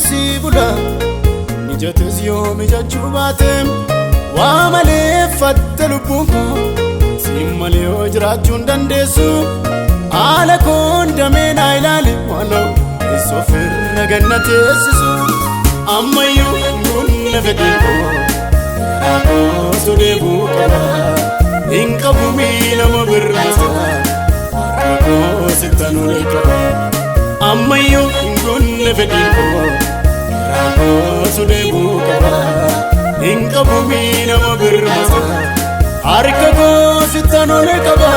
si bula mijates yoo mijachuu baatem waa malee fatte lubbuun koo si malee yoo jiraachuun dandeessu haala koon damee naa ilaali waanoo eessoo firra ganna teessisu ammayyuu gunna fedhiin koo garaa koo sodeebuu qaba hin qabu miilama birraasa harka koo sittan olee qaba ammayyuu gunna fedhiin koo garaa koo sodeebuu qaba hin qabu miilama birraasa harka koo sittan olee qaba.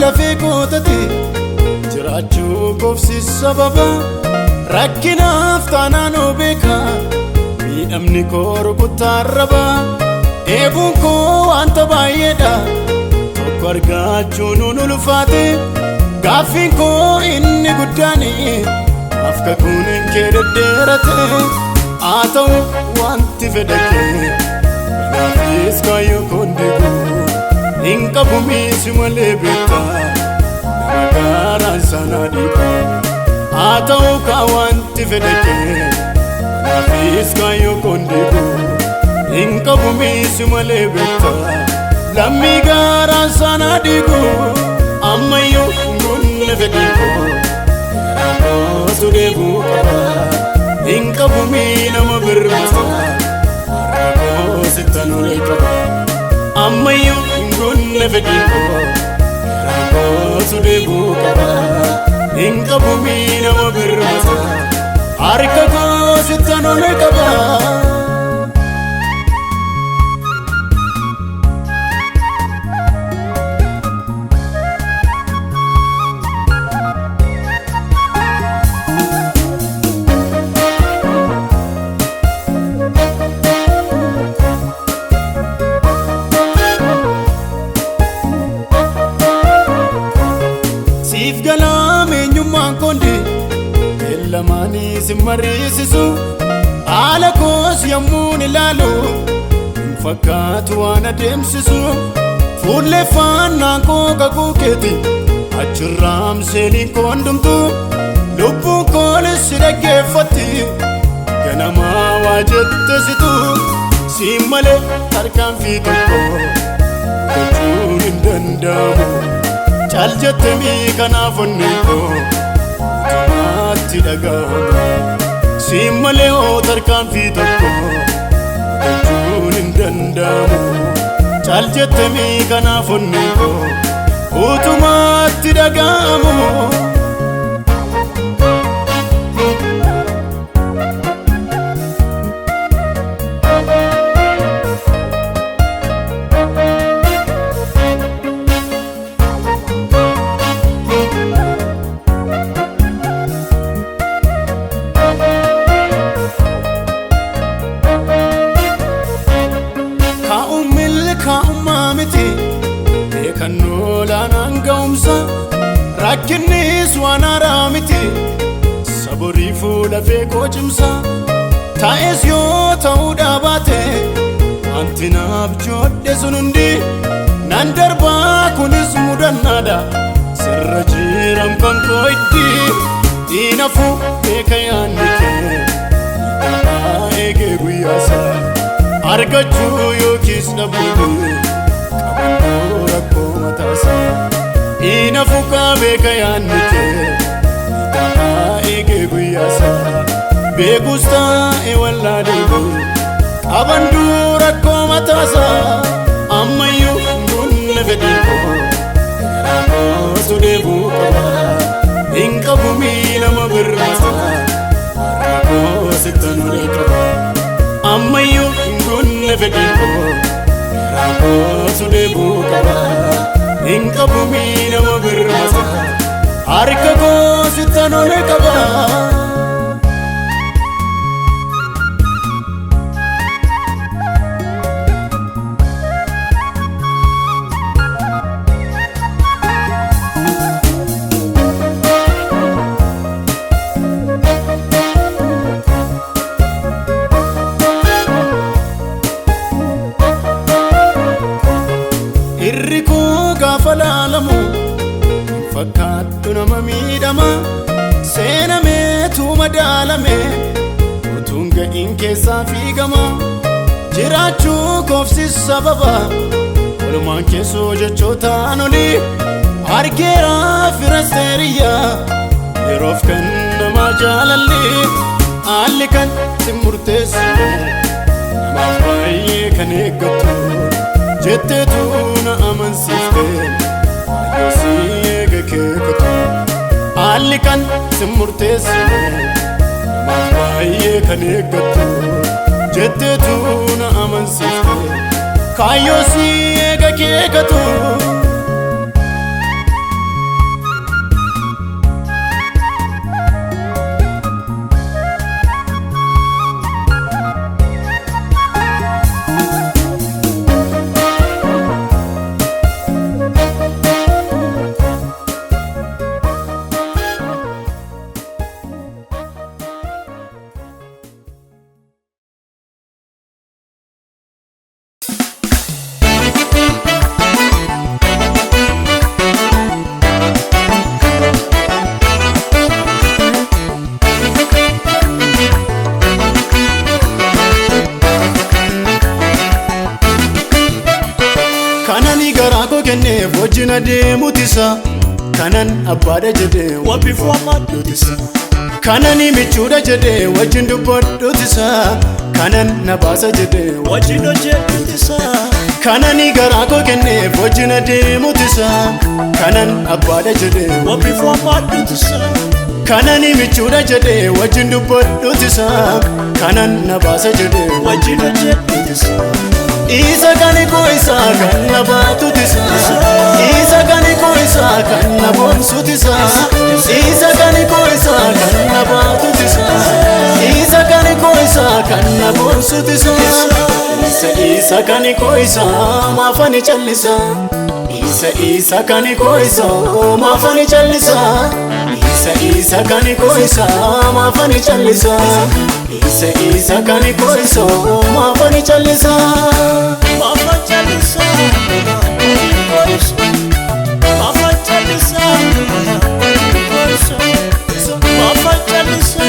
Lafee kootati jiraachuu koofsi sababa rakkinaaf taanaan obeeka miidhamni koo rukuttarraba eebuun koo wanta baay'eedha tokko argachuun ulfaate gaaffiin koo inni guddaani afka kun hin kee deddeerate haa ta'u wanti fedha kee kanaafis kaayyoo koon deebi'u hin qabu miisi malee beektaa nama gaaraan sana dhiiba haa ta'u kaa wanti fedha kee kanaafis kaayyoo koon deebi'u hin qabu miisi malee beektaa lammii gaaraan sana dhiigu ammayyuu gunna fedhiin koo garaa koo deebuu qaba hin qabu miilama birraasa harka koo sittan olee qaba ammayyuu gunna fedhiin koo garaa koo deebuu qaba hin qabu miilama birraasa harka koo sittan olee qaba. Siif galaam eenyummaan koonde beellamaanii si mariisisu haala koos yommuun ilaalu hin fakkaatu waan adeemsisu fuulleeffannaan koo kakuu keeti achirraamseeniin koo hundumtu lubbuun koonis si dhaggeeffatti ganamaa waa jettesitu siin malee tarkaanfii tokko gochuun hin danda'amu. Chal jettemii kanaaf onneen koo utumaatti dhaga'ama siin malee hoo tarkaanfii tokko gochuun hin danda'amu chal jettemii kanaaf onneen koo utumaatti dhaga'amu. Kaa'ummaa miti beekannoo laanaan ga'umsa rakkinnis waan haaraa miti saborii fuula feekoo cimsa taa'es yoo ta'uudhaa baate wanti naaf joodhe sun hundi nan darbaa kunis mudannaadha sirra jiram kan koo itti diinafuu beeka yaanni kee dhiibbaa eegee guyyaasaa argachuu yookiis dhabuu qabannoo rakkoo mataasaa dhiinafuu kaa beeka yaanni kee dhiibbaa eegee guyyaasaa beekuus taa'e wallaalee qabannoo rakkoo mataasaa ammayyuu gunna fedhiin koo garaa koo deebuu qaba hin qabu miilama birraasa harka koo sittan olee qaba ammayyuu gunna fedhiin koo garaa koo deebuu qaba hin qabu miilama birraasa harka koo sittan olee qaba. madaalame utuun ga'iin keessaa fiigama jiraachuu koofsis sababa walumaan keessoo jechootaan olii argeera firasteeriyyaa yeroof kan namaa jaalallee haalli kan si murteessu namaaf baay'ee kan eeggatu jetteetu na amansiifte baay'ee si eega keekatu haalli kan si murteessu namaaf baay'ee kan eeggatu jetteetu na amansiifte kaayyoo si eega keekatu. Wajjin adeemutisa kanan abbaadha jedhee wabiifuu ammaadhutisa kanani michuudha jedhee wajjin dubbadhutisa kanan nabaasa jedhee wajjin hojjedhutisa kanani garaa koo kenneef wajjin adeemutisa kanan abbaadha jedhee wabiifuu ammaadhutisa kanani michuudha jedhee wajjin dubbadhutisa kanan nabaasa jedhee wajjin hojjedhutisa isa kani ko isa kan nabaatutisa isa kani ko isa kan naboonsutisa isa kani ko isa kan nabaatutisa isa kani ko isa kan naboonsutisa isa kani ko isa maafani callisa isa kani ko isa maafani callisa isa kani ko isa maafani callisa isa kani ko isa maafani callisa maafani callisa maafani callisa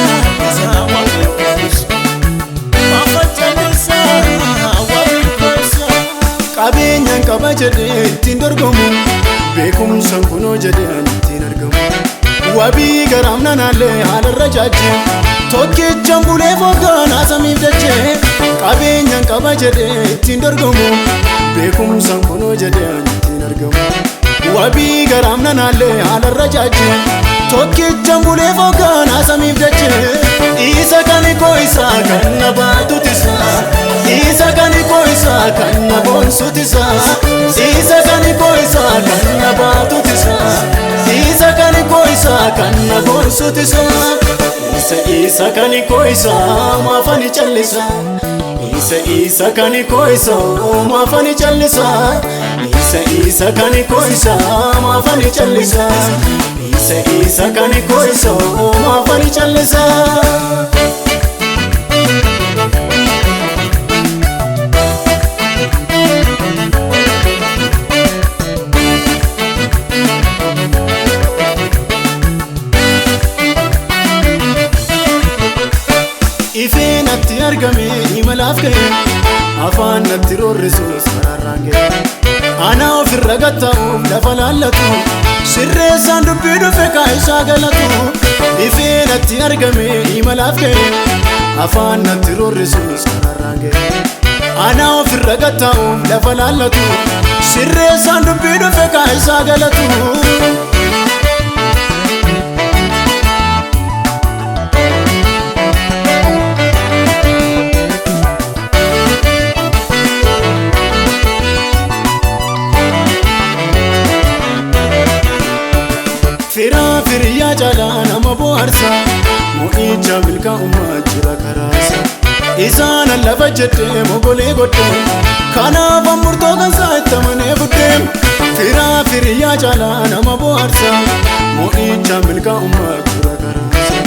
maafani callisa qabeenyaan qaba jedhee ittiin dorgomu beekumsaan kunoo jedhee ittiin argamu wabii garaam nanaallee haalarra jaajee tokkichaan bulee foogganaa samiif dachee qabeenyaan qaba jedhee ittiin dorgomu beekumsaan kunoo jedhee ittiin argamu wabii garaam nanaallee haalarra jaajee tokkichaan bulee foogganaa samiif dachee isa kani ko isa kan nabaatutisa isa kani ko isa kan naboonsutisa isa kani ko isa kan nabaatutisa isa kani ko isa kan naboonsutisa isa kani ko isa maafani callisa isa kani ko isa maafani callisa isa kani ko isa maafani callisa isa kani ko isa maafani callisa ifeen atti argame imalaaf ka'e afaan natti roorrisuus karaarraan ga'e anaa ofirra gatta'uuf lafa laallatu sirreessaan dubbii dhufe kaayisaa galatu ifeen atti argame imalaaf ka'e afaan natti roorrisuus karaarraan ga'e anaa ofirra gatta'uuf lafa laallatu sirreessaan dubbii dhufe kaayisaa galatu. Firiyaa caalaa nama bohaarsa mo'icha milkaa'ummaa jira karaasa isaan lafa jedhee mogolee godhee kanaaf murtoo kansaa itti amanee buddee firiyaa caalaa nama bohaarsa mo'icha milkaa'ummaa jira karaasa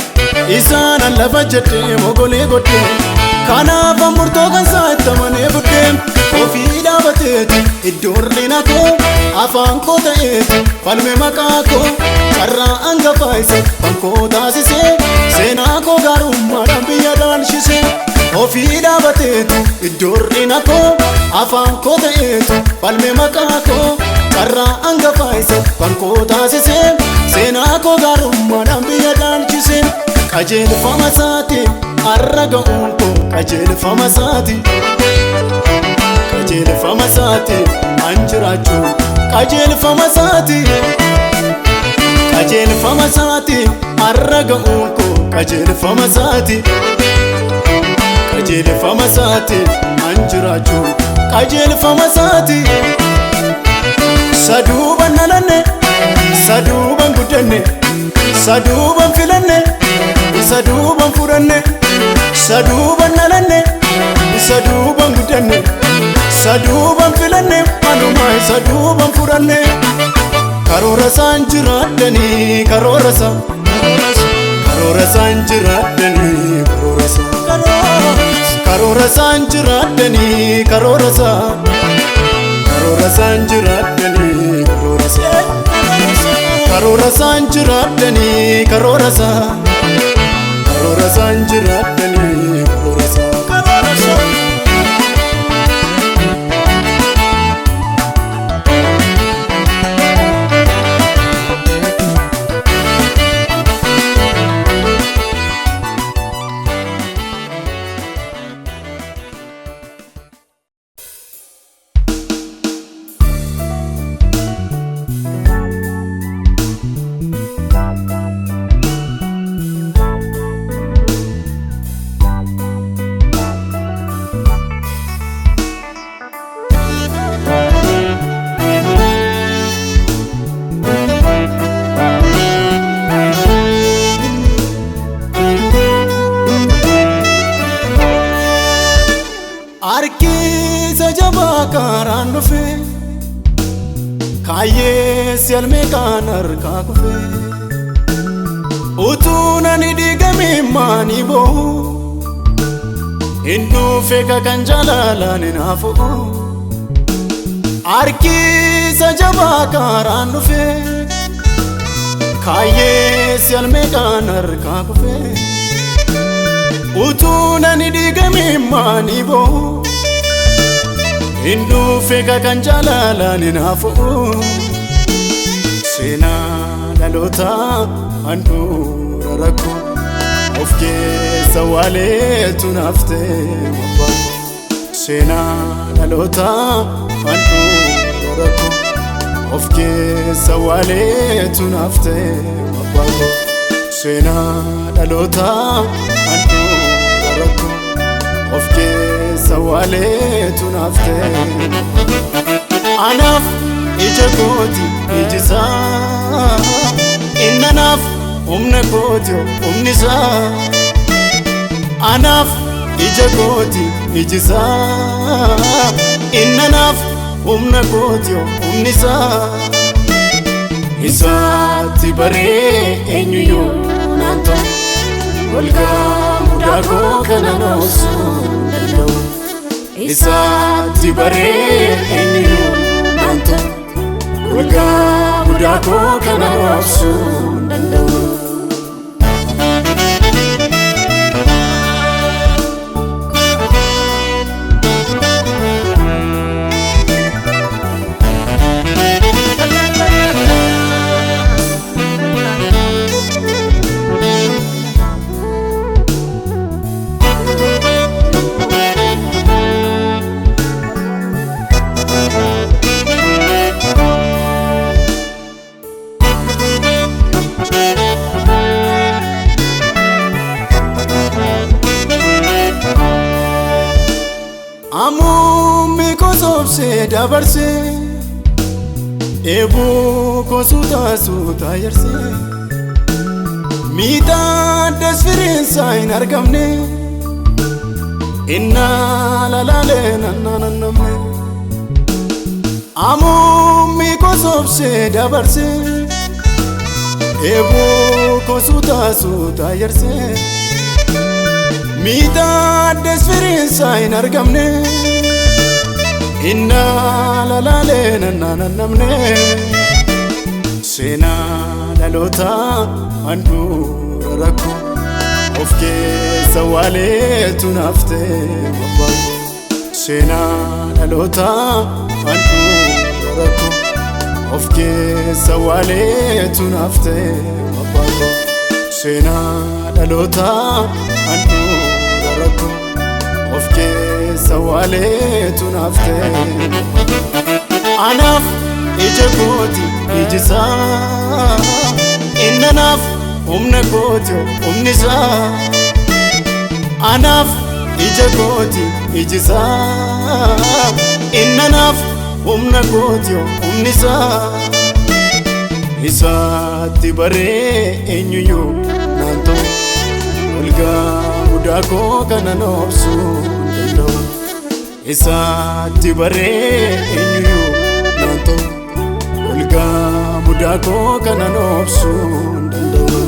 isaan lafa jedhee mogolee godhee kanaaf murtoo kansaa itti amanee buddee ofii dhaabateeti iddoon rina koo afaan koo ta'eeti falme maqaa koo carraa hangafaa isa kan koo taasisee seenaa koo ofii dhaabateetu iddoorriina koo afaan koo ta'eetu falme maqaa koo carraa hangafaa isa kan koo taasisee seenaa koo gaarummaadhaan biyya dhaalchise qajeelfama isaati har'a ga'uun koo qajeelfama isaati qajeelfama isaati an jiraachuun qajeelfama isaati qajeelfama isaati har'a ga'uun koo qajeelfama isaati qajeelfama isaati an jiraachuun qajeelfama isaati saduuban nalanne saduuban guddanne saduuban filanne saduuban furanne saduuban nalanne saduuban guddanne saduuban filanne manuma saduuban furanne karoora isaan jiraadhanii karoora isaan jiraadhanii karoora isaan jiraadhanii karoora isaan jiraadhanii karoora isaan jiraadhanii karoora isaan jiraadhanii karoora isaan Arkisa jabaa karaan dhufe kaayyee si'almee kan harkaa kufe utuun ani dhiigame maanii boo'u hin dhufe kan jaalalaan hin hafu Arkisa jabaa karaan dhufe kaayyee si'almee kan harkaa kufe utuun ani dhiigame maanii boo'u hin dhufe kan jaalalaan hin hafu seenaa dhalootaa handhuura rakkoo of keessa waaleetu naaftee mabbaako seenaa dhalootaa handhuura rakkoo of keessa waaleetu naaftee mabbaako seenaa dhalootaa handhuura rakkoo of keessa waaleetu naaftee anaaf ija kooti ijisaa innanaaf humna kooti humnisaa anaaf ija kooti ijisaa innanaaf humna kooti humnisaa isaatti baree eenyuyyuu naan ta'u golgaa mudaa koo kana noosuu danda'u isaatti baree eenyuyyuu naan ta'u golgaa mudaa koo kana noosuu danda'u. Amummi kosobsee dabarsee eeboo kosuutaa suutaa yarsee miidhaan desfiriinsaa hin argamne innaa lalaalee nannanannamne amummi kosobsee dabarsee eeboo kosuutaa suutaa yarsee miidhaan desfiriinsaa hin argamne innaa lalaalee nannanannamne seenaa dhalootaa handhuura rakkoo of keessa waaleetu nafte abbaa seenaa dhaloota handhuura rakkoo of keessa waaleetu nafte abbaa seenaa dhaloota handhuura rakkoo of keessa waaleetu nafte anaaf ija kooti ijisaa innanaaf humna kooti humnisaa anaaf ija kooti ijisaa innanaaf humna kooti humnisaa isaatti baree eenyuyyuu naantoo olgaa guddaa koo kana noobsuu danda'u isaatti baree eenyuyyuu naantoo olgaa guddaa koo kana noobsuu danda'u.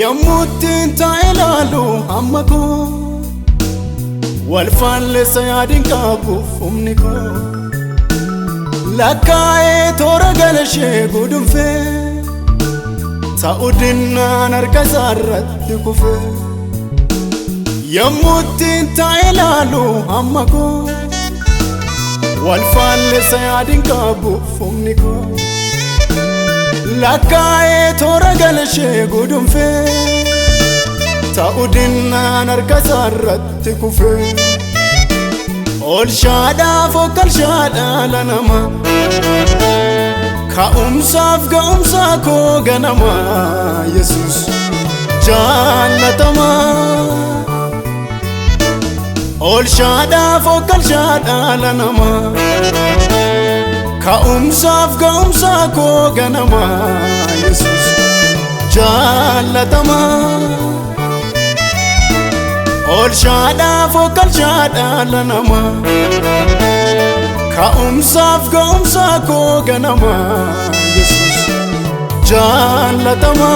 Yammuutiin taa'elaalu amma koo wal faallessa yaadin qabuuf humni koo lakkaa'ee toora galashee gudunfee ta'u dinnaan harka isaarratti kufee yammuutiin taa'elaalu amma koo wal faallessa yaadin qabuuf humni koo lakkaa'ee toora galashee gudunfee ta'u dinnaan harka isaarratti kufee oolshaadhaaf okkalshaadhaa lanama ka'umsaaf ga'umsaa koo ganama Yesuus jaallatama oolshaadhaaf okkalshaadhaa lanama ka'umsaaf ga'umsaa koo ganama Yesuus jaallatama oolshaadhaaf okkalshaadhaa lanama ka'umsaaf ga'umsaa koo ganama Yesuus jaallatama.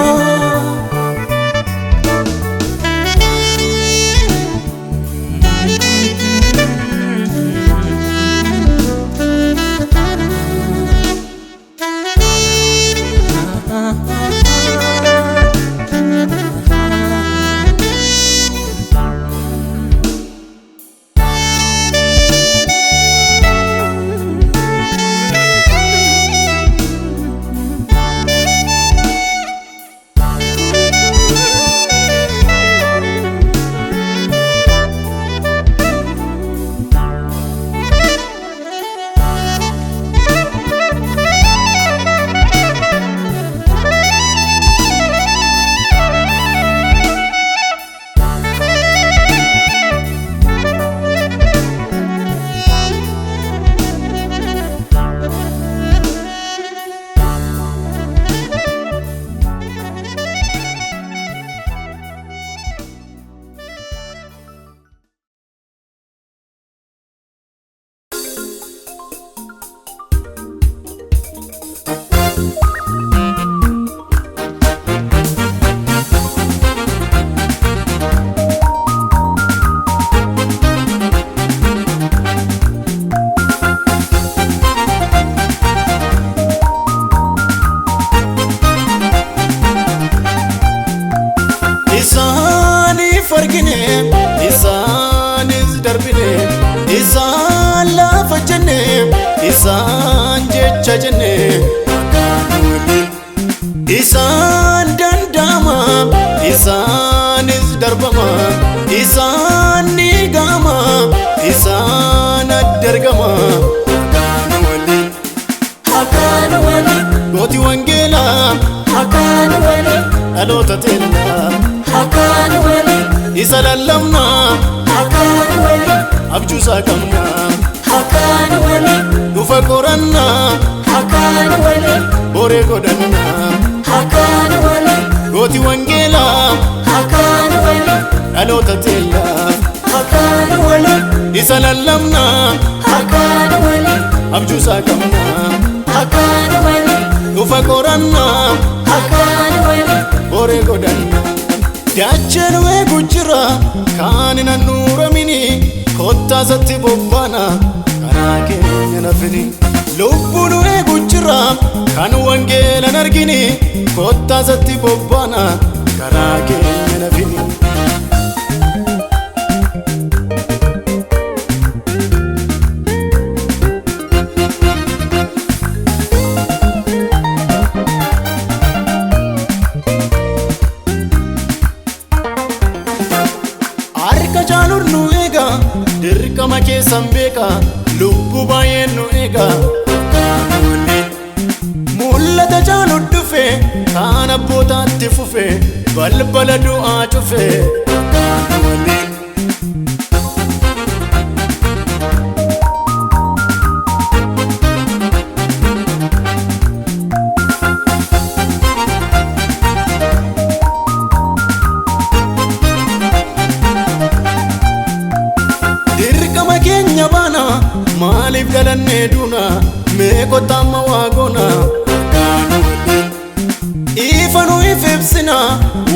Isaanis darbine isaan lafa jenne isaan jecha jenne isaan dandama isaanis darbama isaan nigama isaan addargama hakaan wali gooti wangeela hakaan wali dhaloota teella hakaan wali isa lallamna hakaan wali abjuusaa qabna hakaan wali dhufa qoranna Hakan wali Bore godanna Hakan wali Goti wangela Hakan wali Alota tella Hakan wali Isa lallamna Hakan wali Abjusa kamna Hakan wali Ufa koranna Hakan wali Bore godanna Dachenu gujira Kanina nura mini Kotta satti bobbana Kana keenya nafini Lubbunu gujira Kan wangela nargini Kotta satti bobbana Kana keenya nafini Dirqama keessan beeka lubbu baay'een nu eega mul'ata jaalu dhufe kaan abbootaatti fufe balbala du'aa cufe Maalif galanne duna meeqotamma waagona Ifanu ifibsina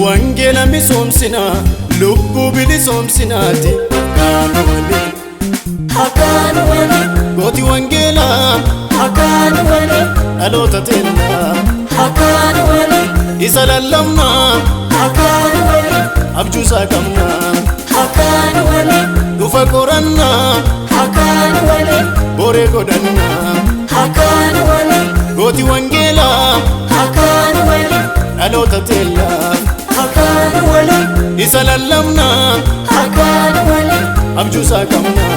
wangela misoomsina lubbu bilisoomsinaati Hakan wali Goti wangela Hakan wali Alota tella Hakan wali Isa lallamna Hakan wali Abjusa kamna Hakan wali Ufa koranna Hakan wali Bore godanna Hakan wali Goti wangela Hakan wali Alota tella Hakan wali Isa lallamna Hakan wali Abjusa kamna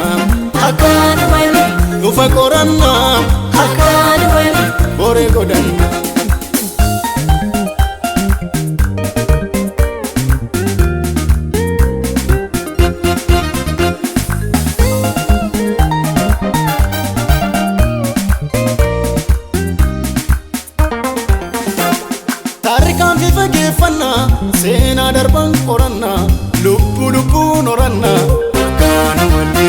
Hakan wali Ufa koranna Hakan wali Bore godanna Sena darban koranna lubbu noranna Hakan wali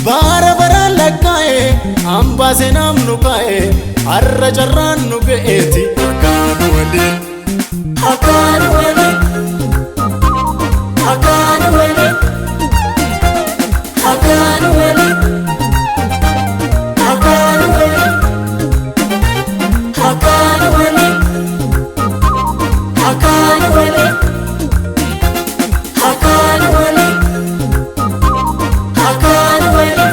bara bara lakkae amba senam nukae arra jarran nu geeti Hakan wali Hakan wali Hakan wali Hakan wali Hakan wali Hakan wali Hakan wali Hakan wali Hakan wali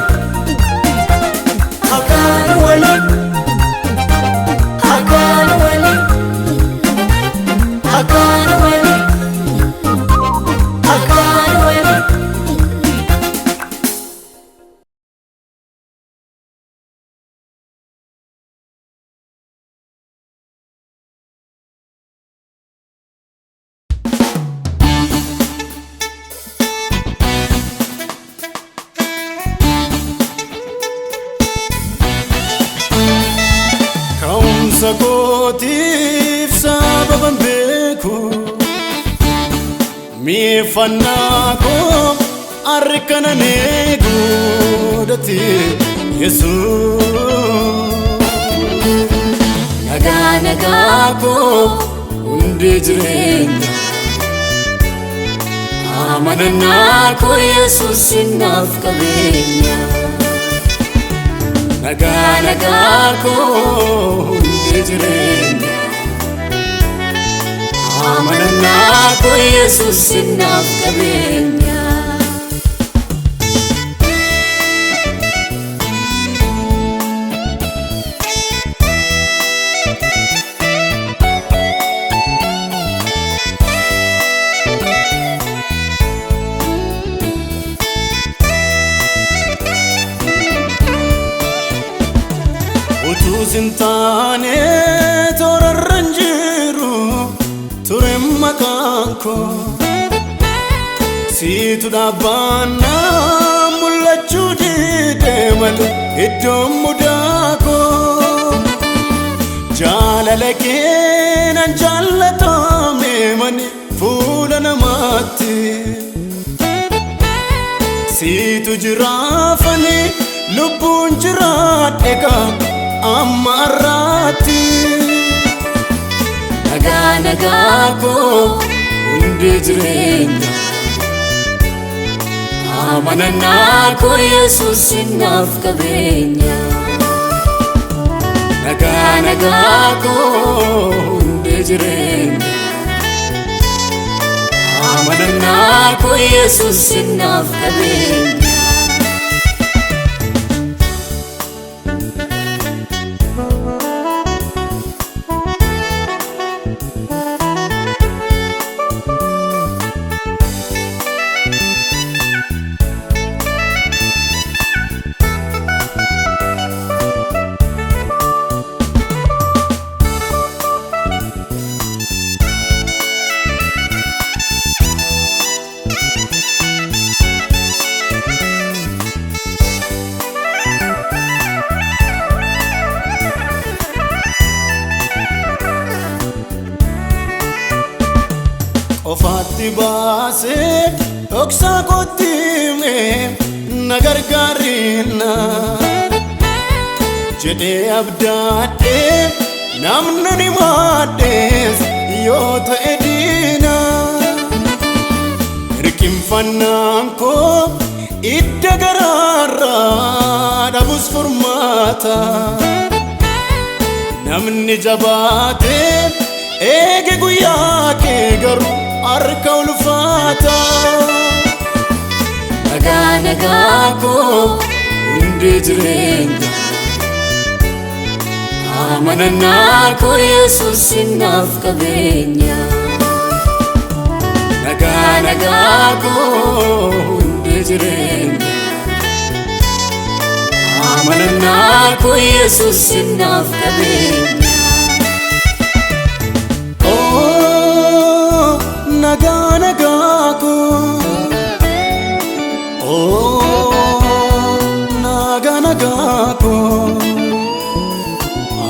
Hakan wali Hakan wali Hakan wali Hakan wali Sakotif sababan beku Mi fannako arkana negu dati Yesus Naga naga ko undi jirenya amanana ko Yesus sinaf kabenya Naga naga ko undi jirenya amanana ko Yesus sinaf kabenya Sintane torarranjiru turem makanko situ dabana mullachu dide mal idom mudako jaalala keenan jaallatame mani fuula namaatti siitu jiraafani lubbuun jiraadheka amma arraatti nagaa nagaa koo hundi jireenya amanannaa koo Yesuus naaf qabeenya nagaa nagaa koo hundi jireenya amanannaa koo Yesuus naaf qabeenya ofaatti baasee dhoksaa kootti na gargaarina jedhee abdaadhee namni ni maadhees yoo ta'e diina hirkinfannaan koo idda garaarraa dhabus furmaata namni jabaatee eege guyyaa kee garuu harka ulfaata nagaa nagaa koo hundi jireenya amanannaa koo Yesuus naaf qabeenya nagaa nagaa koo hundi jireenya amanannaa koo Yesuus naaf qabeenya nagaa nagaa koo nagaa nagaa koo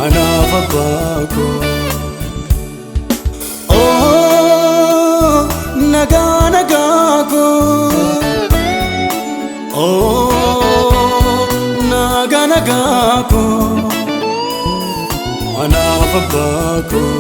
anaaf abbaa koo nagaa nagaa koo nagaa nagaa koo anaaf abbaa koo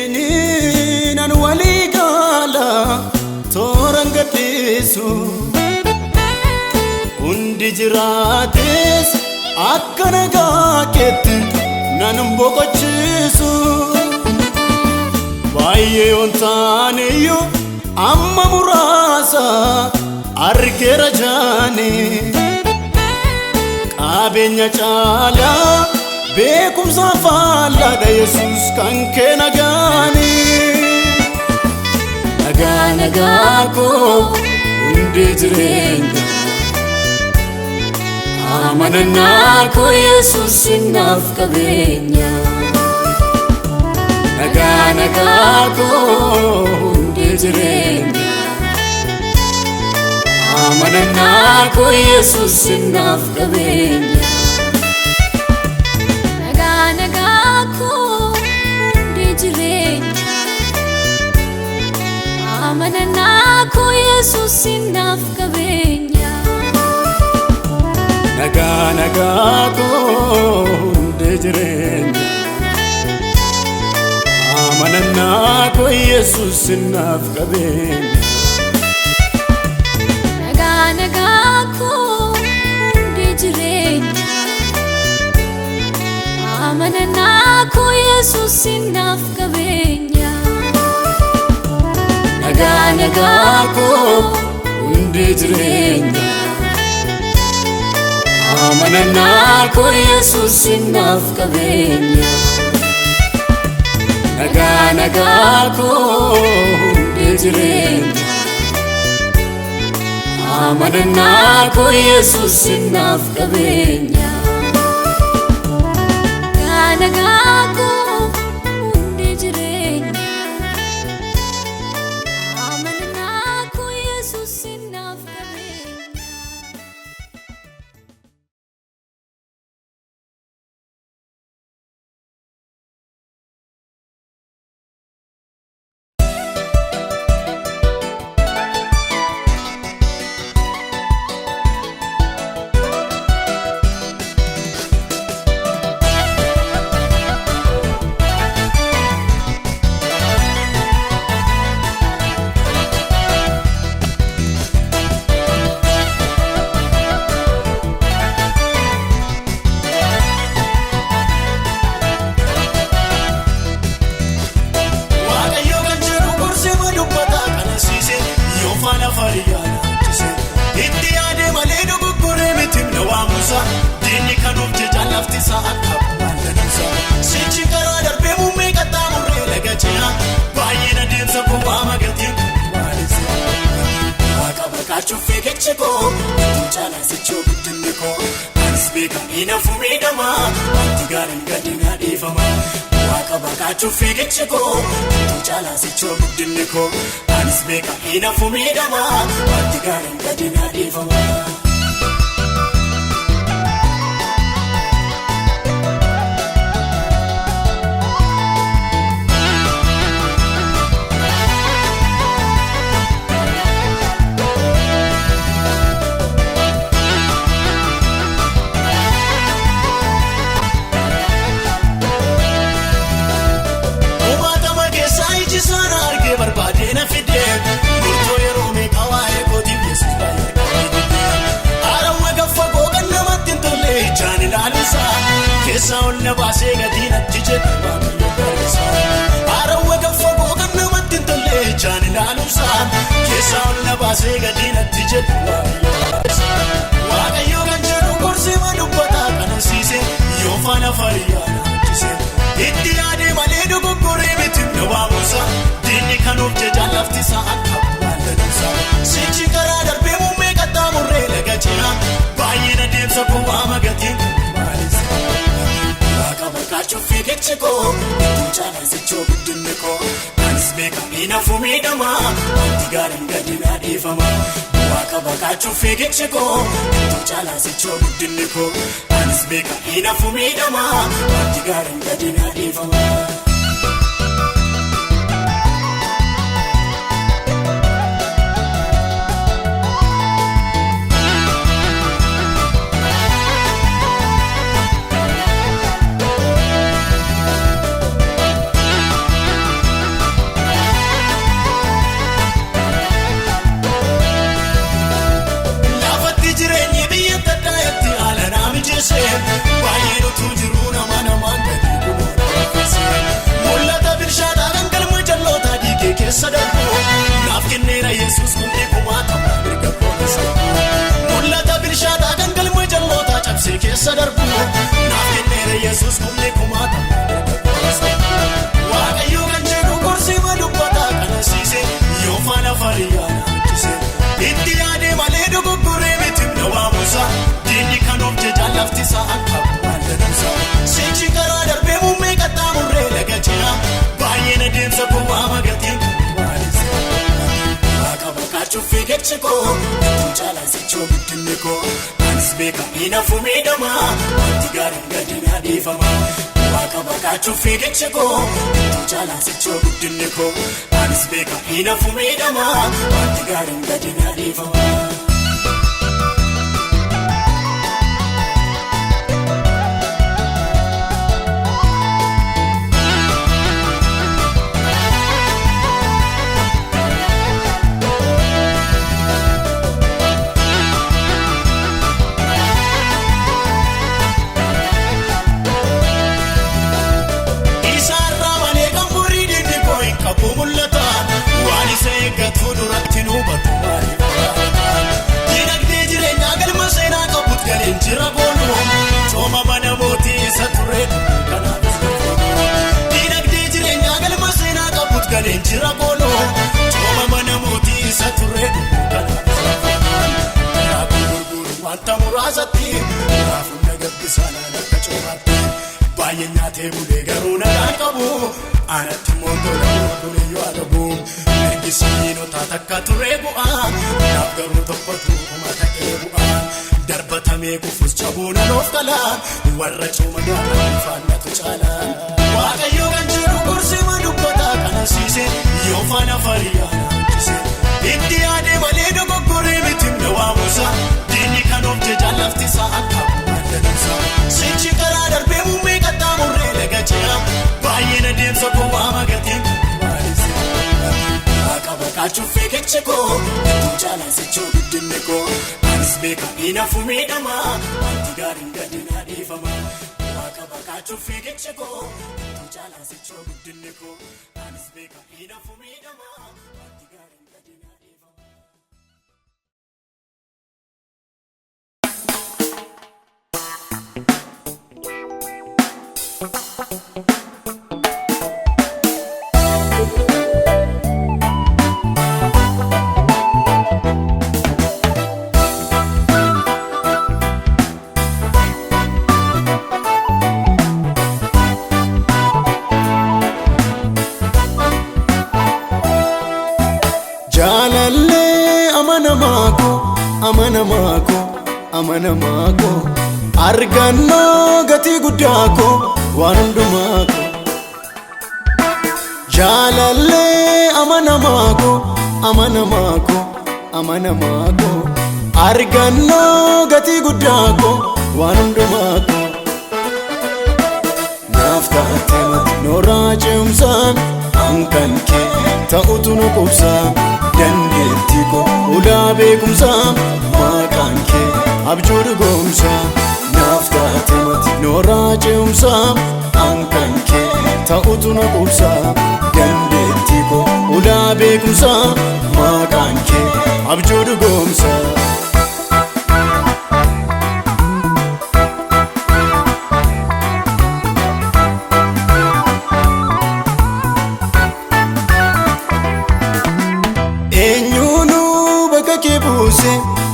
wajjininan walii gaala tooran gadhiisu hundi jiraates akka nagaa keetti nan boqochiisu baay'ee yoon taaneyyuu amma muraasa argeera jaani qabeenya caalaa beekumsa fallaadha Yesuus kan kee nagaani nagaa nagaa koo hundi jireenya amanannaa koo Yesuus naaf qabeenya nagaa nagaa koo hundi jireenya amanannaa koo Yesuus naaf qabeenya amanannaa koo Yesuus naaf qabeenya nagaa nagaa koo hundi jireenya amanannaa koo Yesuus naaf qabeenya nagaa nagaa koo hundi jireenya amanannaa koo Yesuus naaf qabeenya nagaa nagaa koo hundi jireenya amanannaa koo Yesuus naaf qabeenya nagaa nagaa koo hundi jireenya amanannaa koo Yesuus naaf qabeenya. Nagaa koo hundi jireenya. Amanannaa koo Yesuus naaf qabeenya. Dini kanuuf jecha lafti isaa akka bal'aansa sichi karaa darbee muummee qaxxaamurree laga cinaa baay'een adeemsa kophaa magatiin waalisa waaqa bakaachuuf eegache koo caalaa sichoo guddinni koo anis beekamee nafu miidhamaa wanti gaariin gadi naa dhiifama waaqa bakaachuuf eegache koo caalaa sichoo guddinni koo anis beekamee nafu miidhamaa wanti gaariin gadi naa dhiifama. Barbaadena fide murtoo yeroo meeqa waa'ee kootiif Yesuus baay'ee arawwa gaffa googan namatti hin tolle ijaan ilaaluusa keessaa ol na baasee gadi natti jedhe waaqayyo barreessa arawwa gaffa googan namatti hin tolle ijaan ilaaluusa keessaa ol na baasee gadi natti jedhe waaqayyo barreessa waaqayyo kan jedhu gorsee ma dubbataa kanasiise yoo faana fayyaa naachise itti yaadee malee dogoggoree miti na waamusa. Dini kanuuf jecha lafti isaa akka bal'aansa sichi karaa darbee muummee qaxxaamurree laga cinaa baay'een adeemsa kophaa magatiin waalisa waaqa bakaachuuf eegache koo caalaa sichoo guddinni koo anis beekamee nafu miidhamaa wanti gaariin gadi naa dhiifama waaqa bakaachuuf eegache koo caalaa sichoo guddinni koo anis beekamee nafu miidhamaa wanti gaariin gadi naa dhiifama. Baay'een utuu jiruu namaan gadi gumaateesse mul'ata bilchaataa kan galma jalloota dhiigee keessa darbu naaf kenneera Yesuus humni kumaatama mirga koona sarbu mul'ata bilchaataa kan galma jalloota cabsee keessa darbu naaf kenneera Yesuus humni kumaatama mirga koona sarbu waaqayyo kan jedhu gorsee ma dubbataa kanasiise yoo faana fayyaa naachise itti yaadee malee dogoggoree miti na waamusa. Dini kanuuf jecha lafti isaa akka bal'aansa sichi karaa darbee muummee qaxxaamurree laga cinaa baay'een adeemsa kophaa magatiin waalisa waaqa bakaachuuf eegache koo caalaa sichoo guddinni koo anis beekamee nafu miidhamaa wanti gaariin gadi naa dhiifama waaqa bakaachuuf eegache koo caalaa sichoo guddinni koo anis beekamee nafu miidhamaa wanti gaariin gadi naa dhiifama. Mul'ata waan isa eeggatu duratti nu hubatu. baay'ee nyaatee bulee garuu nagaan qabu anatti mootolaa buleeyyuu adabu ergi siinotaa takka turee bu'aa naaf garuu tokkotu kuma ta'ee bu'aa darbatamee kufuus cabuu nanoof qalaa warra cuma gaafatan faannatu caalaa waaqayyo kan jedhu gorsima dubbataa kanasiise yoo faana fariyaana hojjise itti yaade malee dogoggoree mitimne waamusa diinni kan of jejaan laftisaa akka bu'aaddanisa sichi karaa darbee muummee qaxxaamurree laga ce'a baay'een adeemsa koo waama gatiin maalise akka baqaachuuf fiigichi koo itti caalasichuu guddinni koo anis beeka inafu miidhama wanti gaariin gadi naa dhiifama akka baqaachuuf fiigichi koo itti caalasichuu guddinni koo anis beeka inafu miidhama wanti gaariin gadi naa dhiifama. Amanamaako argannoo gatii guddaako waan hundumaako jaalallee amanamaako argannoo gatii guddaako waan hundumaako naaf taatee mati nooraa ce'umsaa hankan kee ta'utu nu qubsaa dandeettii koo ulaa beekumsaa maqaan kee abjuu dhugoomsaa naaf taatee mati nooraa ce'umsaa hankan kee ta'utu nu qubsaa dandeettii koo ulaa beekumsaa maqaan kee abjuu dhugoomsaa.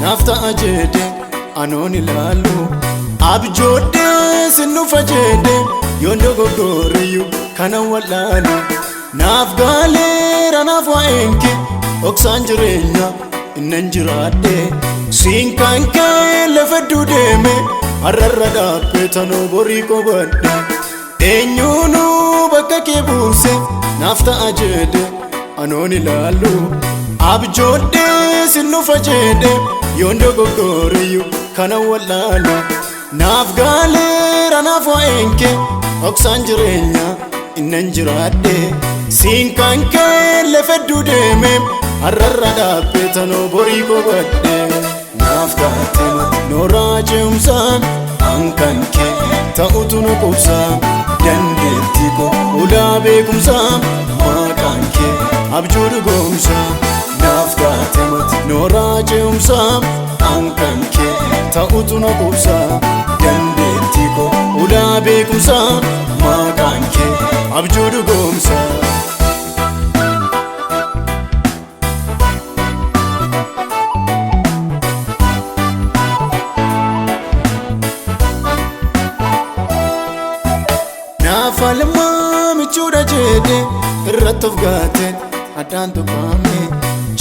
Naaf ta'a jedhe anoon ilaalu abjoodhee sinnufa jedhe yoon dogoggooreyyuu kana wallaalu naaf gaaleera naaf waa'een kee dhoksaan jireenya innan jiraadhe siin kan kee lafedduu deeme har'arra dhaabbee tanoo borii qobadhe eenyuunuu bakka kee buuse naaf ta'a jedhe anoon ilaalu abjoodhee sinnufa jedhe yoon dogoggooreyyuu kana wallaalu naaf gaaleera naaf waa'een kee dhoksaan jireenya innan jiraadhe siin kan kee lafedduu deeme har'arra dhaabbee tanoo borii qobadhe naaf taatee mati nooraa ce'umsaa hankan kee ta'utu nu qubsaa dandeettii koo ulaa beekumsaa maqaan kee abjuu dhugoomsaa naaf taatee mati nooraa ce'umsaa hankan kee ta'utu nu qubsaa dandeettii koo ulaa beekumsaa maqaan kee abjuu dhugoomsaa. Naaf almaa michuudha jedhe irratti of gaateen addaan tuqaame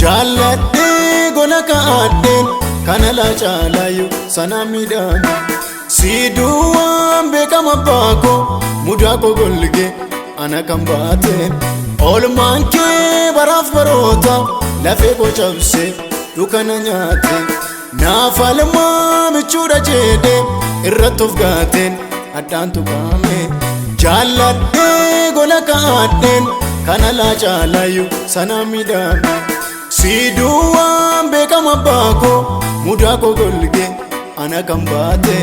jaalladhee gola kaa'adheen kana laa caalaayyuu sana miidhame siiduu waan beekama baako mudaa koo golge ana kan baateen oolmaan kee baraaf baroota lafee koo cabsee dukana nyaate naaf almaa michuudha jedhe irratti of gaateen addaan tuqaame jaalladhee gola kaa'adheen kana laa caalaayyuu sana miidhame siiduu waan beekama baako mudaa koo golge ana kan baate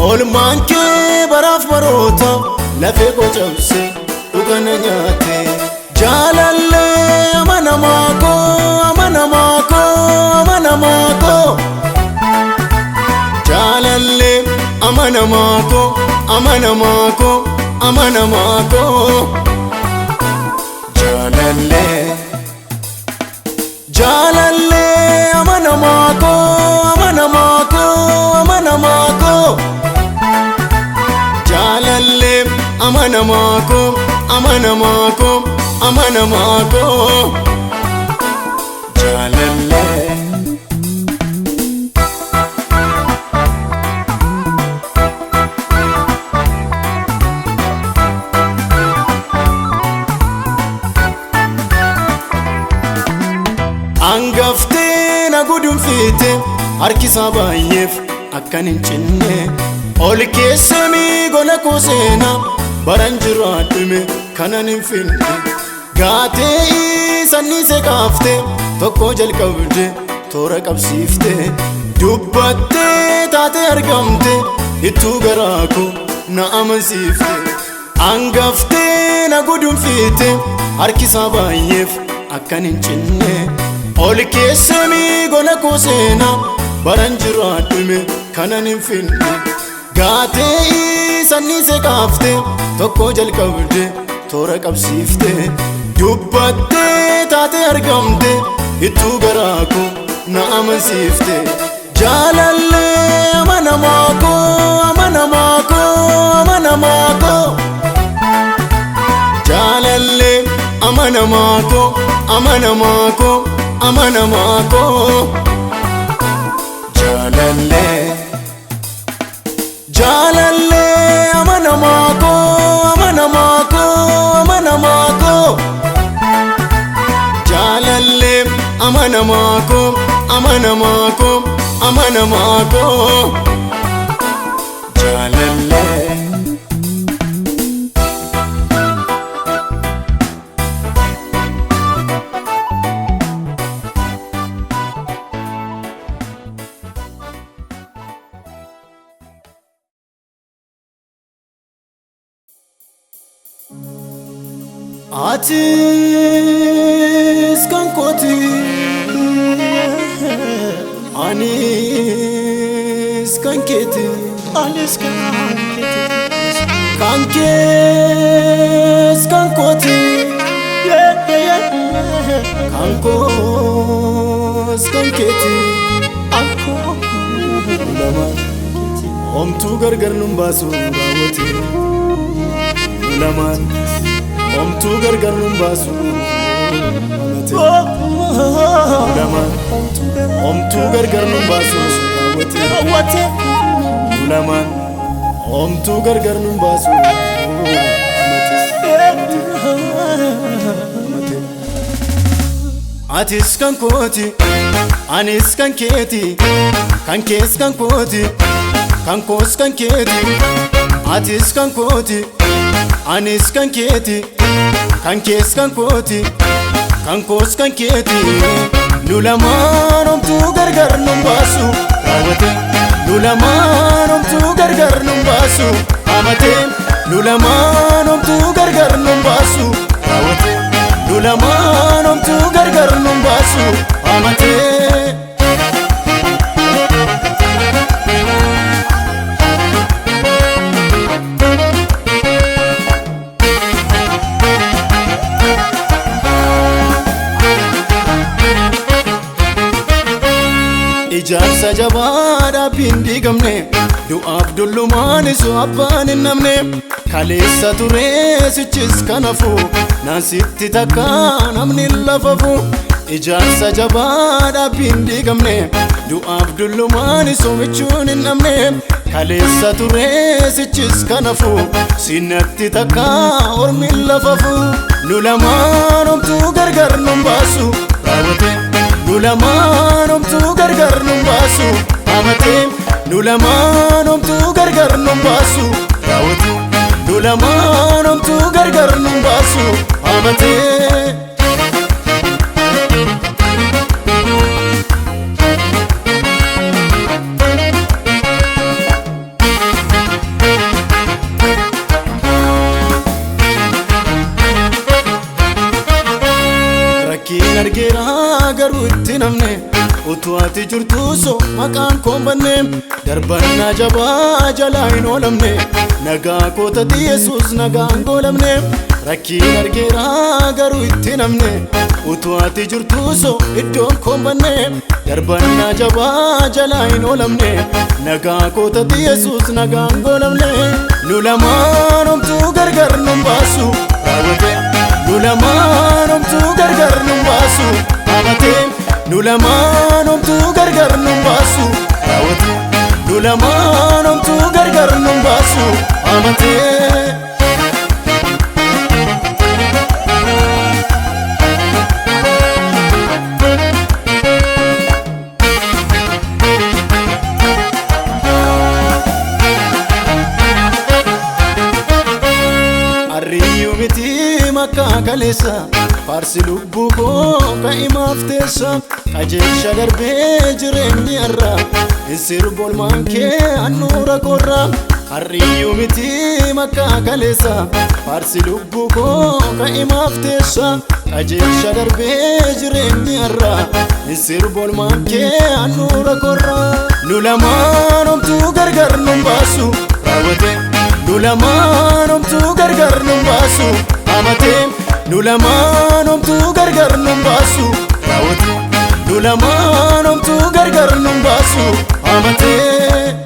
oolmaan kee baraaf baroota lafee koo cabsee dukana nyaate jaalallee amanamaako jaalallee amanamaako jaalallee amanamaako jaalallee amanamaa koo amanamaa koo amanamaa koo jaalallee. Angaftee na gudunfite harkisaa baay'eef akkan hin cinne ol keessa miigona koo seenaa baran jiraadhume kanan hin finne gaatee sannise kaaftee tokko jalqabde toora qabsiifte dubbattee taatee argamte ittuu garaa koo na amansiifte. Angaftee na gudunfite harkisaa baay'eef akkan hin cinne ol keessa miigona koo seenaa baran jiraadhume kanan hin finne gaatee sannise kaaftee tokko jalqabde toora qabsiifte dubbattee taatee argamte ittuu garaa koo na amansiifte. Jaalallee amanamaa koo amanamaa koo amanamaa koo jaalallee amanamaa koo amanamaa koo amanamaa koo jaalallee. Jaalallee amanamaa koo amanamaa koo amanamaa koo jaalallee amanamaa koo amanamaa koo amanamaa koo jaalallee. Atis kan kooti anis kan keeti anis kan kees kan kooti kan koos kan keeti lamaan homtuu gargar nun baasu raawwate lamaan homtuu gargar nun baasu lamaan homtuu gargar nun baasu raawwate lamaan homtuu gargar nun baasu atis kan kooti anis kan keeti kan kees kan kooti kan koos kan keeti atis kan kooti anis kan keeti kan kees kan kooti kan koos kan keeti nu lamaan homtuu gargar nun baasu raawwate nu lamaan homtuu gargar nun baasu amate nu lamaan homtuu gargar nun baasu raawwate nu lamaan homtuu gargar nun baasu amate. Ijaarsa jabaadhaa bindi gamne du'aaf dullumaan isu abbaan hin namne kaleessa turee sichis kanafu naansitti takka namni lafafu. Ijaarsa jabaadhaa bindi gamne du'aaf dullumaan isu michuun hin namne kaleessa turee sichis kanafu sinatti takka ormi lafafu. Nu lamaan homtuu gargar nun baasu raawwate nu lamaan homtuu gargar nun baasu amate nu lamaan homtuu gargar nun baasu raawwate nu lamaan homtuu gargar nun baasu amate. Rakkiin argeera garuu itti namne utuu ati jirtu so maqaan koo banne darbannaa jabaa jalaa hin oolamne nagaa kootatti Yesuus nagaan goolamne. Rakkiin argeera garuu itti namne utuu ati jirtu so iddoon koo banne darbannaa jabaa jalaa hin oolamne nagaa kootatti Yesuus nagaan goolamne. Nu lamaan homtuu gargar lamaan homtuu gargar nun baasu amateen nu lamaan homtuu gargar nun baasu raawwateen nu lamaan homtuu gargar nun baasu amateen. Kaleessa faarsi lubbuu koo ka'imaaf teessa qajeelcha darbee jireenyi irraa sirba oolmaan kee handhuura koorraa harriyyuu miti makkaa kaleessa faarsi lubbuu koo ka'imaaf teessa qajeelcha darbee jireenyi irraa sirba oolmaan kee handhuura koorraa nu lamaan homtuu gargar nun baasu raawwateen nu lamaan homtuu gargar nun baasu amateen nu lamaan homtuu gargar nun baasu raawwateen nu lamaan homtuu gargar nun baasu amateen.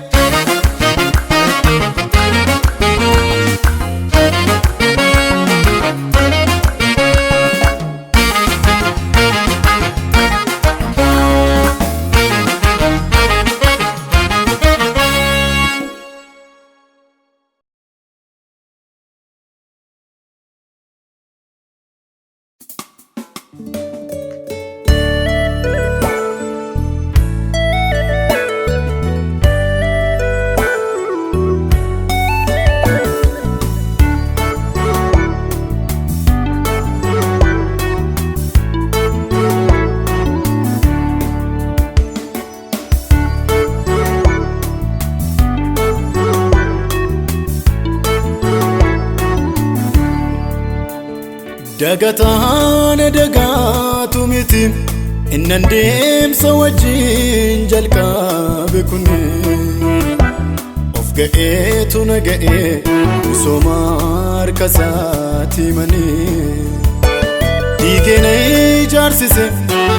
Dagataan dagaatu miti innan deemsa wajjin jalqabe kuni of ga'eetu na ga'ee misooma harka isaati manii dhiigee na ijaarsise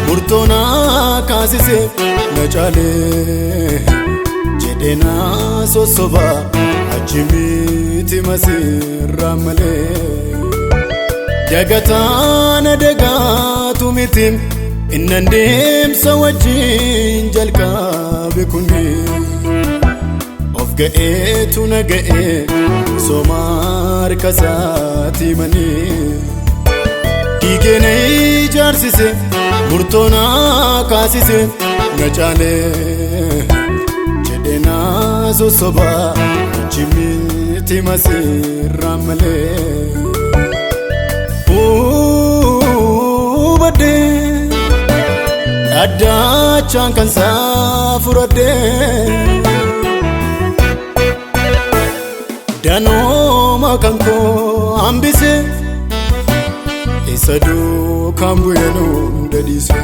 murtoo na kaasise na caalee jedhee na sossoba achi miti masirraa malee. Dagataan dagaatu miti innan deemsa wajjin jalqabe kuni of ga'eetu na ga'ee misooma harka isaati manii dhiigee na ijaarsise murtoo na kaasise na caalee jedhee na sossoba achi miti masirraa malee. Badee addaachaan kan saafuradee danooma kan koo hambise isa duukaan bu'eenuu dadhiise.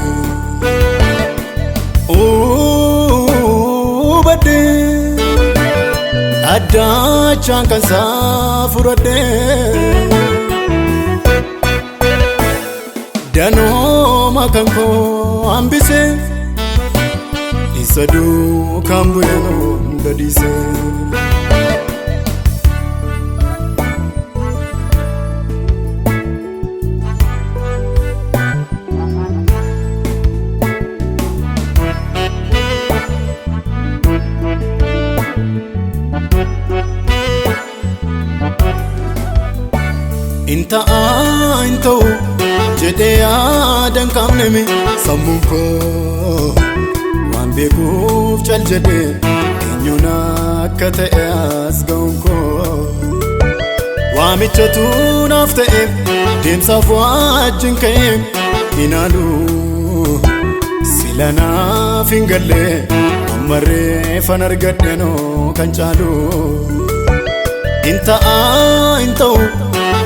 Badee addaachaan kan saafuradee danooma kan koo hambise isa duukaan bu'eenuu dadhiise. Inta'aa inta'u jedhee yaadan qabnemi sammuun koo waan beekuuf cal jedhee eenyuun akka ta'e as ga'uun koo waamichatu naaf ta'e deemsaaf wajjin ka'e hinaalu sila naaf hin galle amma reeffan argadhenoo kan caalu. Inta'aa inta'u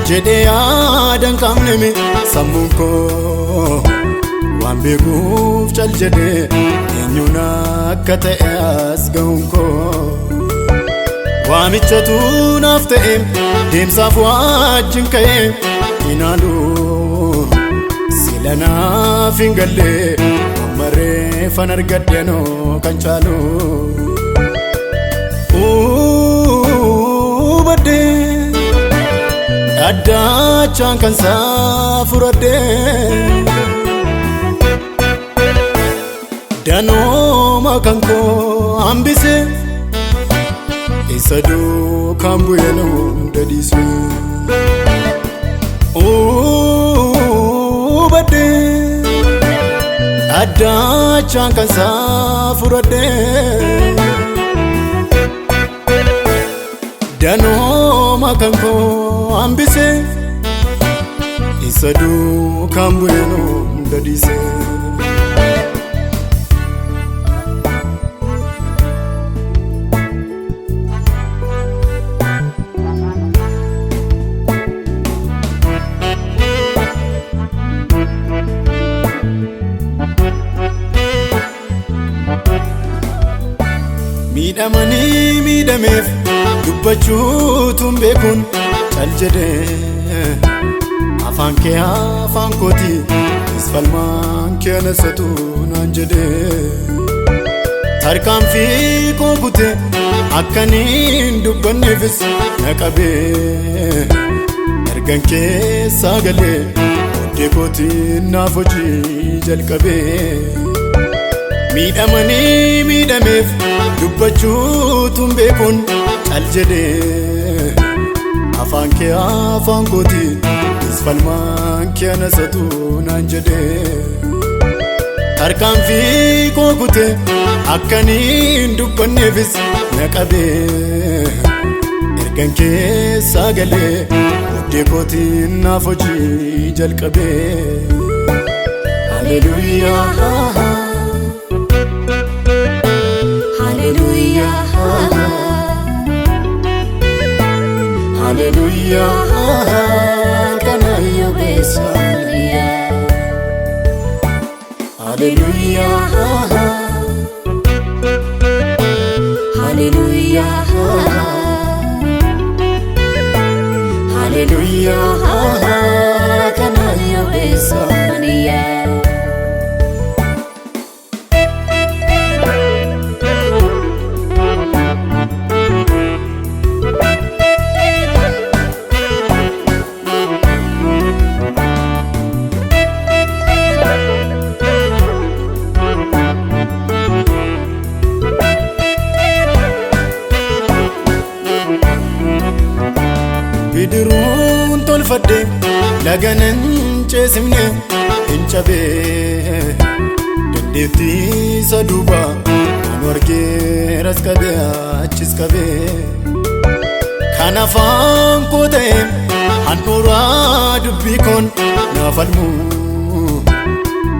jedhee yaadan qabnemi sammuun koo waan beekuuf cal jedhee eenyuun akka ta'e as ga'uun koo waamichatu naaf ta'e deemsaaf wajjin ka'e hinaalu sila naaf hin galle amma reeffan argadhenoo kan caalu. Badee Daddachaan kan isaa fudhadhee danooma kan koo hambisee isa duukaan bu'ee na hunda dhiisee badhee daddachaan kan isaa fudhadhee danooma kan koo hambisee isa duukaan bu'ee na hunda dhiisee. Miidhamanii miidhameef dubbachuutuun beekuun cal jedhee afaan kee afaan kooti isfalmaan kee nasatu naan jedhee tarkaanfii koo kutee akkaniin dubbanneefis na qabee ergan keessaa galee oddee kootiin naaf hojii jalqabee. Miidhamanii miidhameef dubbachuutuun beekuun cal jedhee afaan kee afaan kooti isfalmaan kee nasatu naan jedhee tarkaanfii koo kutee akkaniin dubbanneefis na qabee ergan keessaa galee oddee kootiin naaf hojii jalqabee. Haleluuyaa. Haleluuyaa kana yoo beeksaniyaa. Haleluuyaa. Haleluuyaa. Haleluuyaa kana yoo beeksaniyaa. Bidiruun tolfadhee laganan ceesifne hin cabee dandeettii isa duuba kan wargee ras qabee achis qabee kan afaan koo ta'e handhuuraa dubbii koon naaf falmu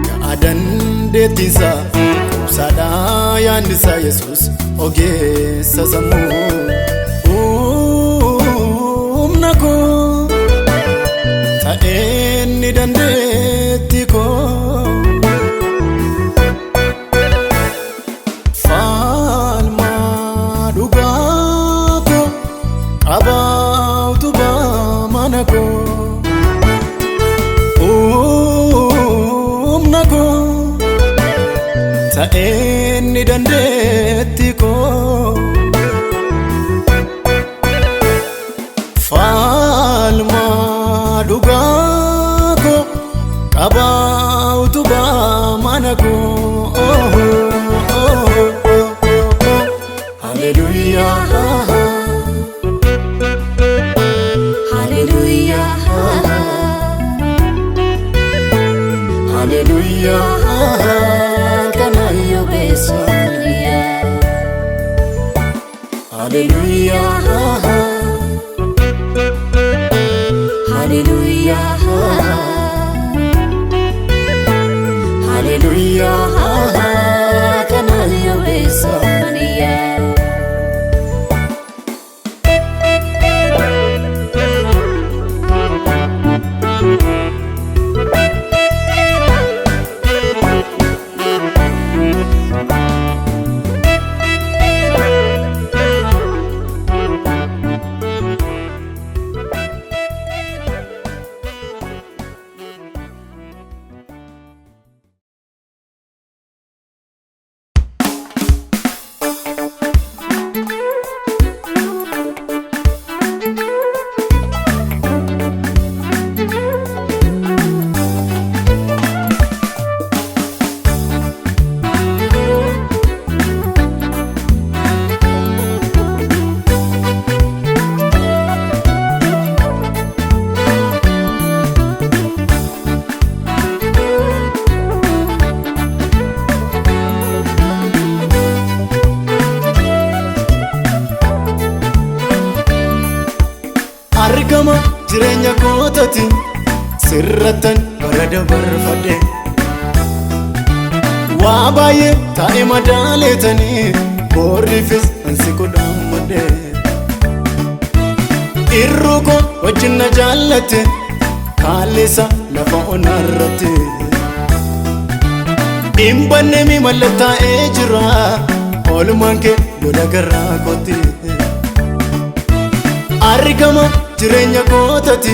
ga'a dandeettiisa qubsaadhaa yaannisaa Yesuus ogeessa sammuu. Ta'eenni dandeetti koo falmaa dhugaa koo qabaa utubaa mana koo humna koo ta'eenni dandeetti koo falmaa dhugaa koo qabaa utubaa mana koo. Haleluuyaa. Haleluuyaa. Haleluuyaa kana yoo beeksaniyaa. Haleluuyaa. Haleluuyaa. Haleluuyaa kana yoo beeksaniyaa. argama jireenya kootati sirrattan bara dabarfadhe waa baay'ee taa'e madaaletanii boorriifis ansi kudhammadhe irruu koo wajjin na jaallatte kaalleessa lafa onarratti dhimbanne mi mallattaa'ee jira oolmaan kee lola garaa kooti argama jireenya kootati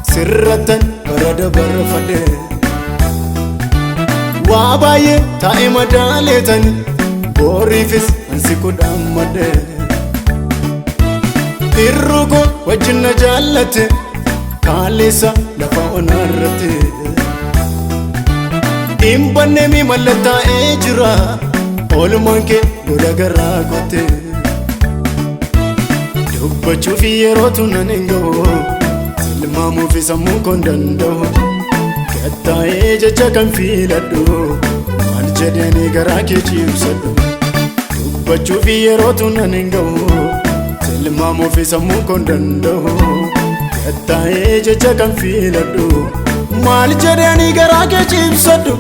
sirrattan bara dabarfadhe waa baay'ee taa'e madaaletanii boorriifis ansi kudhammadhe irruu koo wajjin na jaallatte kaalleessa lafa onarratti dhimbanne mi mallattaa'ee jira oolmaan kee lola garaa kooti dubbachuuf yerootu nan hin ga'u tilmaamuuf sammuu koon danda'u gattaa'ee jecha kan filadhu maal jedhanii garaa kee ciibsadhu dubbachuuf yerootu nan hin ga'u tilmaamuuf sammuu koon danda'u gattaa'ee jecha kan filadhu maal jedhanii garaa kee ciibsadhu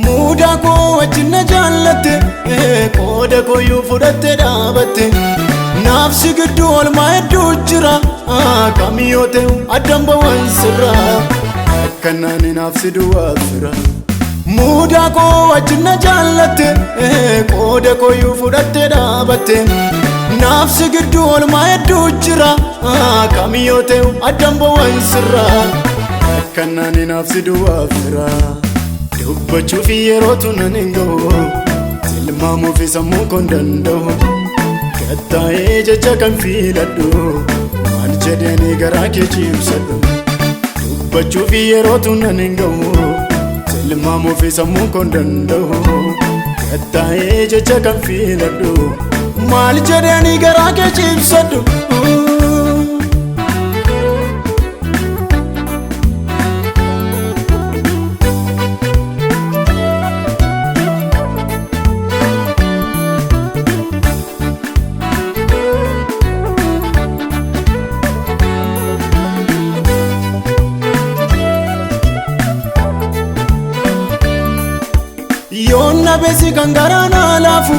muudaa koo wajjin na jaallatte qooda kooyyuu fudhatte dhaabatte naaf si gidduu oolmaa hedduu jira kamiyyoo ta'u addan ba'wan sirra akkanaan naaf si duwwaaf fira muudaa koo wajjin na jaallatte qooda kooyyuu fudhatte dhaabatte naaf si gidduu oolmaa hedduu jira kamiyyoo ta'u addan ba'wan sirra akkanaan naaf si duwwaaf fira dubbachuuf yerootu nan hin ga'u tilmaamuuf sammuu koon danda'u gattaa'ee jecha kan filadhu maal jedhanii garaa kee ciibsadhu dubbachuuf yerootu nan hin ga'u tilmaamuuf sammuu koon danda'u gattaa'ee jecha kan filadhu maal jedhanii garaa kee ciibsadhu yoonna beesi kan garaa naa laafu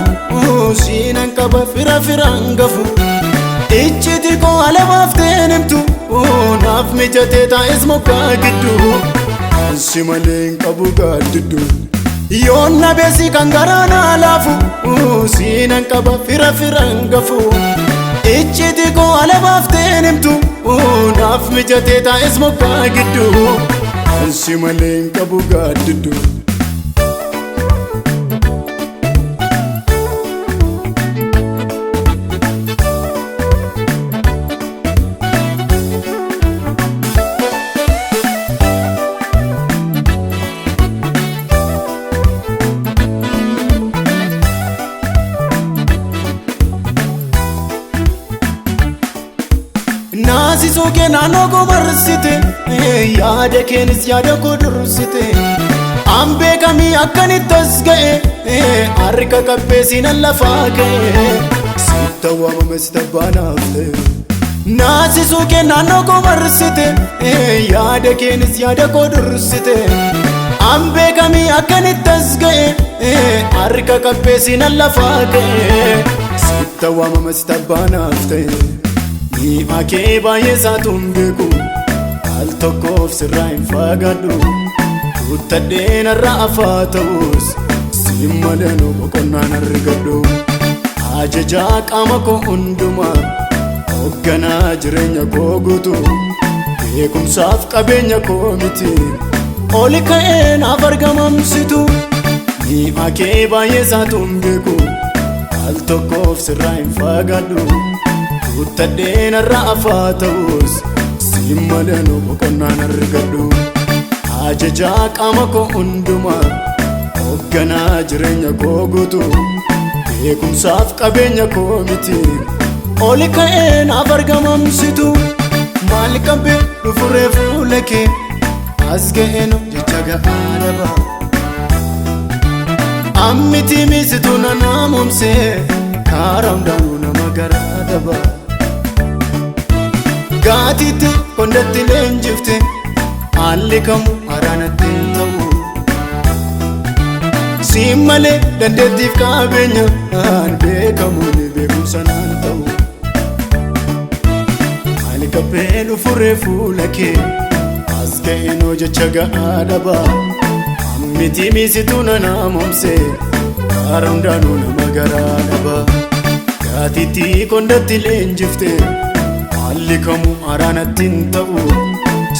siinan qaba fira firaan gafu icciti koo alabaaftee himtu naaf mijatee taa'es mokaa gidduu ansi malee hin qabu gaaddiddu yoonna beesi kan garaa naa laafu siinan qaba fira firaan gafu icciti koo alabaaftee himtu naaf mijatee taa'es mokaa gidduu ansi malee hin qabu gaaddiddu naasisuu kee naannoo koo marsite yaada keenis yaada koo dursite an beekamii akkanittas ga'e harka qabbee siinan lafaa ka'e sitta waamame sita baanaaf ta'e naasisuu kee naannoo koo marsite yaada keenis yaada koo dursite an beekamii akkanittas ga'e harka qabbee siinan lafaa ka'e sitta waamame sita baanaaf ta'e mi'a kee baay'ee isaatuun beeku al tokkoof sirraa hin fagaadhu guuttadheen irra afaa ta'us siin malee boqonnaan argadhu ajajaa qaama koo hundumaa hoogganaa jireenya koo guutu beekumsaaf qabeenya koo miti oli ka'ee naaf argamamsitu mi'a kee baay'ee isaatuun beeku al tokkoof sirraa hin fagaadhu guuttadheen irra afaa ta'us siin malee boqonnaan argadhu ajajaa qaama koo hundumaa hoogganaa jireenya koo guutuu beekumsaaf qabeenya koo miti oli ka'ee naaf argamamsitu maal qabee dhufuree fuula kee as ga'eenu jecha ga'aa daba ammiti miisitu nanaamomsee karaa hundaanuu nama garaa daba gaatiitti kondatti leenjifte haalli kamuu haraanatti hin ta'u siin malee dandeettiif qabeenya aan beekamuun beekumsa naan ta'u maal qabee dhufuree fuula kee as ga'eenoo jecha ga'aa daba ammiti miisitu nanaamomsee karaa hundaanuu nama garaa daba gaatiitti kondatti leenjifte haalli kamuu haraanatti hin ta'u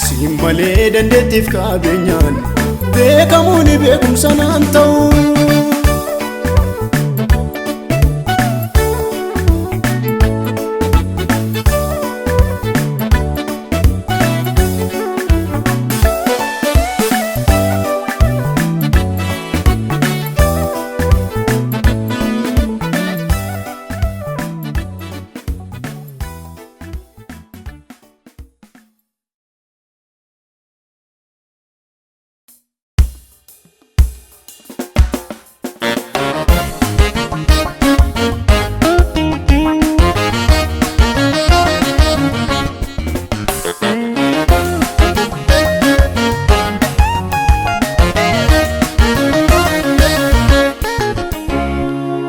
siin malee dandeettiif qabeenyaan beekamuun beekumsa naan ta'u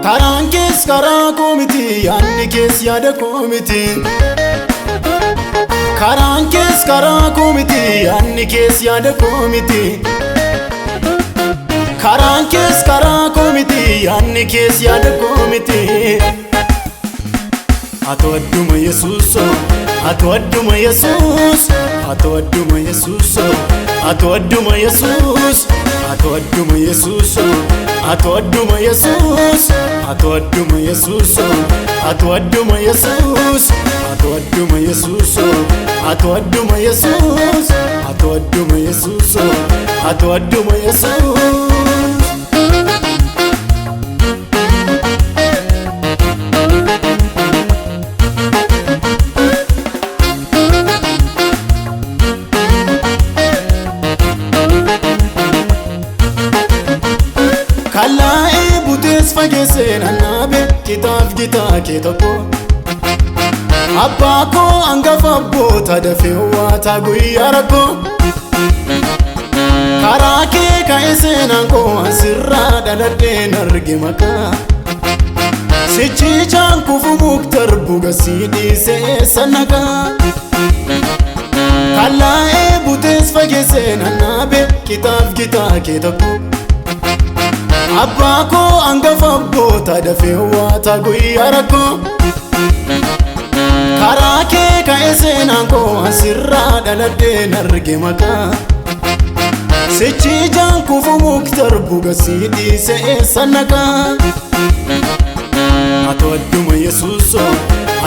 karaan kees karaa koo miti yaadni kees yaada koo miti karaan kees karaa koo miti yaadni kees yaada koo miti karaan kees karaa koo miti yaadni kees yaada koo miti atoo adduma Yesuuso atoo adduma Yesuus atoo adduma Yesuuso atoo adduma Yesuus atoo adduma Yesuuso atoo adduma Yesuus atoo adduma Yesuuso atoo adduma Yesuus atoo adduma Yesuuso atoo adduma Yesuus atoo adduma Yesuuso atoo adduma Yesuus kalaa'ee butees fageesseen annaabe kitaaf gitaa kee tokko abbaa koo hangafa abboota dafee waataa guyyaa rakkoo karaa kee ka'ee seenaan koo asirraa dhaladheen arge maqaa sichichaan kufu muktar bugasii dhiisee sannaqaa kalaa'ee butees fageesseen annaabe kitaaf gitaa kee tokko abbaa koo hangafa abboota dafee waataa guyyaa rakkoo karaa kee ka'ee seenaan koo asirraa dhaladheen arge maqaa sichichaan kufu muktar bugasii dhiisee sannaqaa atoo adduma Yesuuso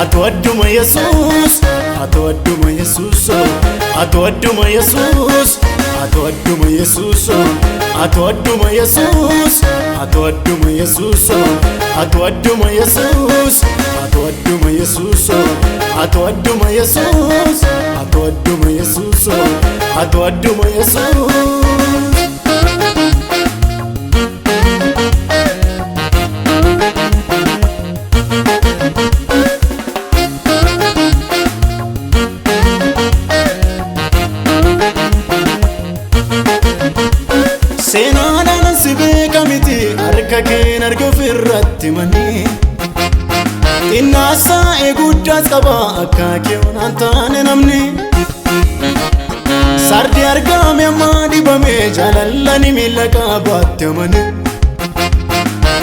atoo adduma Yesuus atoo adduma Yesuuso atoo adduma Yesuus atoo adduma Yesuuso atoo adduma Yesuus atoo adduma Yesuuso atoo adduma Yesuus atoo adduma Yesuuso atoo adduma Yesuus atoo adduma Yesuuso atoo adduma Yesuus seenaadhaan si beeka miti harka keen arge ofirratti manii xinnaasaa eeguddaas qaba akka keewwan aan taane namni sardi argame ammaa dhibame jaalallani miila qabaatti amane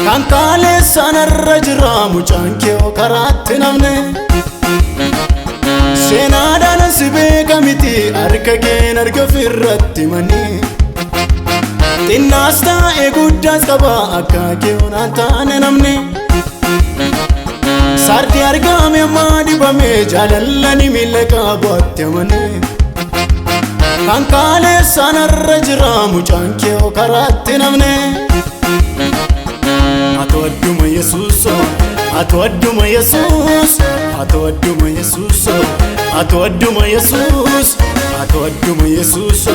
kan kaaleessaanarra jira mucaan keewoo karaatti namne seenaadhaan si beeka miti harka keen arge ofirratti manii xinnaas taa'e guddaas qaba akka keewwan aan taane namni sardi argame ammaa dhibame jaalallani miila qabaatti amane kan kaleessanarra jira mucaan kee karaatti namne. Atu adduma Yesuus, atu adduma Yesuus, atu adduma Yesuus, atu adduma Yesuus, atu adduma Yesuus,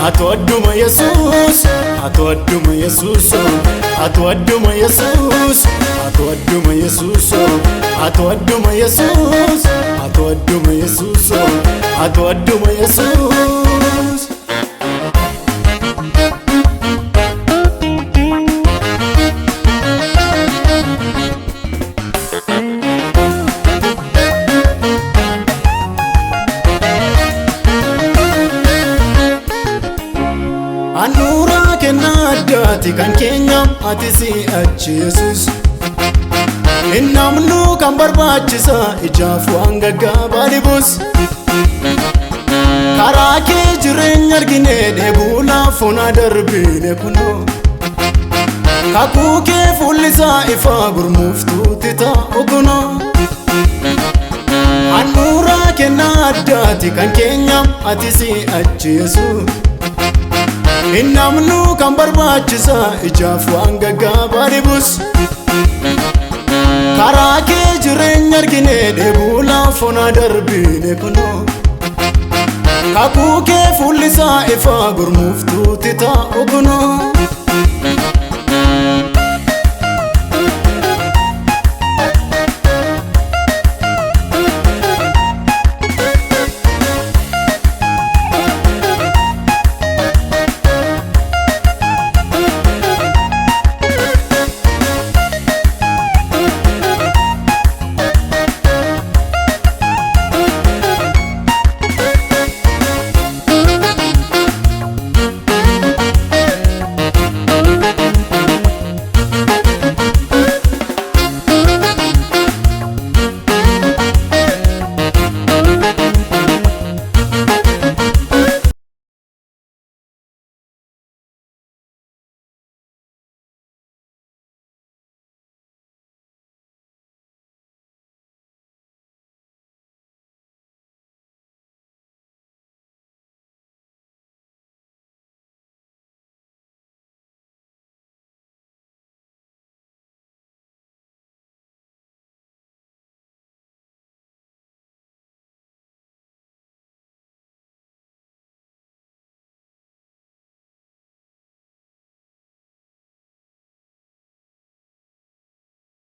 atu adduma Yesuus, atu adduma Yesuus, atu adduma Yesuus, atu adduma Yesuus, atu adduma Yesuus, atu adduma Yesuus, atu adduma Yesuus. Anura kenna addati kan keenya ati si'achi Yesuus. Innamnu kan barbaachisa ijaaf waan gaggaabaa dhibus. Karaa kee jireenya argine dheebuu laafona darbine kunoo. Kakuu kee fuullisaa ifaa gurmuuftuutti ta'u kunoo. Anura kenna addati kan keenya ati si'achi Yesuus. Innamnu kan barbaachisa ijaaf waan gaggaabaa dhibus. Karaa kee jireenya argine dheebuu laafona darbine kunoo. Kakuu kee fuullisaa ifaa gurmuuftuutti ta'u kunoo.